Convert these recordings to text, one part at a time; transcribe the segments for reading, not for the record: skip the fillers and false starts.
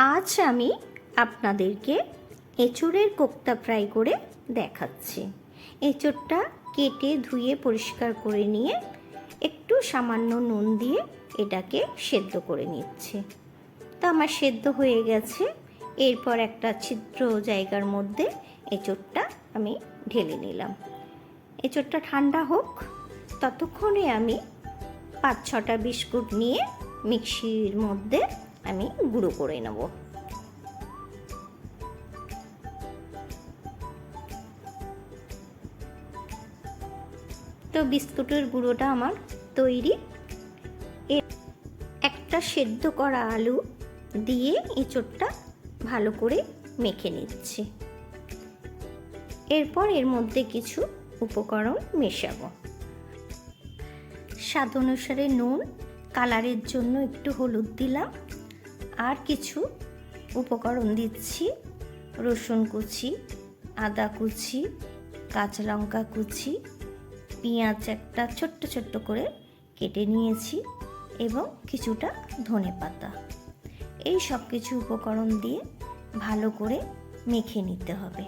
আজ আমি আপনাদেরকে এঁচোড়ের কোপ্তা ফ্রাই করে দেখাচ্ছি। এঁচোড়টা কেটে ধুয়ে পরিষ্কার করে নিয়ে একটু সামান্য নুন দিয়ে এটাকে সেদ্ধ করে নিচ্ছি। তো আমার সেদ্ধ হয়ে গেছে। এরপর একটা ছিদ্র জায়গার মধ্যে এঁচোড়টা আমি ঢেলে নিলাম। এঁচোড়টা ঠান্ডা হোক, ততক্ষণে আমি 5-6টা বিস্কুট নিয়ে মিক্সির মধ্যে আমি গুঁড়ো করে নেব। তো বিস্কুটের গুঁড়োটা আমার তৈরি। একটা সেদ্ধ করা আলু দিয়ে এঁচোড়টা ভালো করে মেখে নিচ্ছি। এরপর এর মধ্যে কিছু উপকরণ মেশাবো। স্বাদ অনুসারে নুন, কালারের জন্য একটু হলুদ দিলাম, আর কিছু উপকরণ দিচ্ছি। রসুন কুচি, আদা কুচি, কাঁচা লঙ্কা কুচি, পেঁয়াজ একটা ছোট্ট ছোট্ট করে কেটে নিয়েছি এবং কিছুটা ধনেপাতা। এই সব কিছু উপকরণ দিয়ে ভালো করে মেখে নিতে হবে।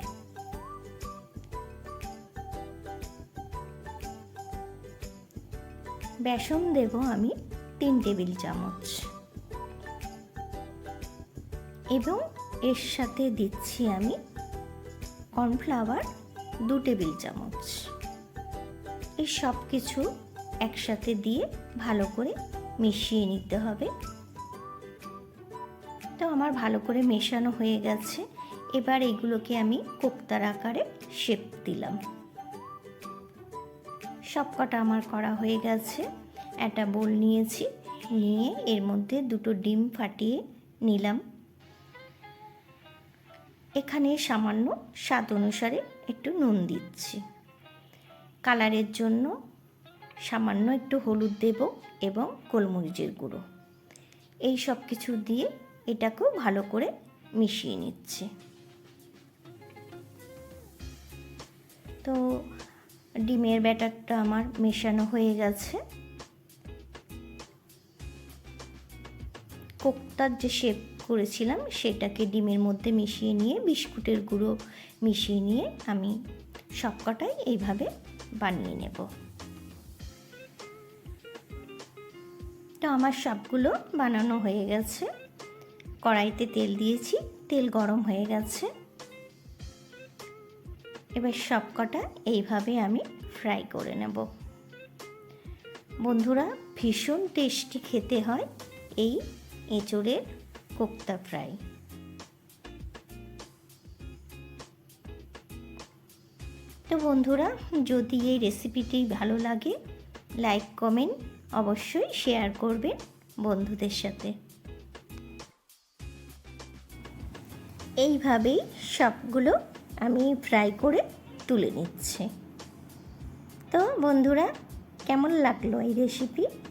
বেসন দেব আমি 3 টেবিল চামচ এবং এর সাথে দিচ্ছি আমি কর্নফ্লাওয়ার 2 টেবিল চামচ। এই সব কিছু একসাথে দিয়ে ভালো করে মিশিয়ে নিতে হবে। তো আমার ভালো করে মেশানো হয়ে গেছে। এবার এগুলোকে আমি কোপ্তার আকারে শেপ দিলাম। সবকটা আমার করা হয়ে গেছে। একটা বোল নিয়েছি, নিয়ে এর মধ্যে 2টো ডিম ফাটিয়ে নিলাম। এখানে সামান্য স্বাদ অনুসারে একটু নুন দিচ্ছি। কালারের জন্য সামান্য একটু হলুদ দেব এবং গোলমরিচের গুঁড়ো। এই সব কিছু দিয়ে এটাকেও ভালো করে মিশিয়ে নিচ্ছি। তো ডিমের ব্যাটারটা আমার মেশানো হয়ে গেছে। কোপ্তার যে শেপ করেছিলাম সেটাকে ডিমের মধ্যে মিশিয়ে নিয়ে বিস্কুটের গুঁড়ো মিশিয়ে নিয়ে আমি সবকটাই এইভাবে বানিয়ে নেব। তো আমার সবগুলো বানানো হয়ে গেছে। কড়াইতে তেল দিয়েছি, তেল গরম হয়ে গেছে। এবার সবকটা এইভাবে আমি ফ্রাই করে নেব। বন্ধুরা, ভীষণ টেস্টি খেতে হয় এই এঁচোড়ের কোপ্তা ফ্রাই। তো বন্ধুরা, যদি এই রেসিপিটি ভালো লাগে, লাইক কমেন্ট অবশ্যই শেয়ার করবেন বন্ধুদের সাথে। এইভাবেই সবগুলো আমি ফ্রাই করে তুলে নিচ্ছি। তো বন্ধুরা, কেমন লাগলো এই রেসিপি?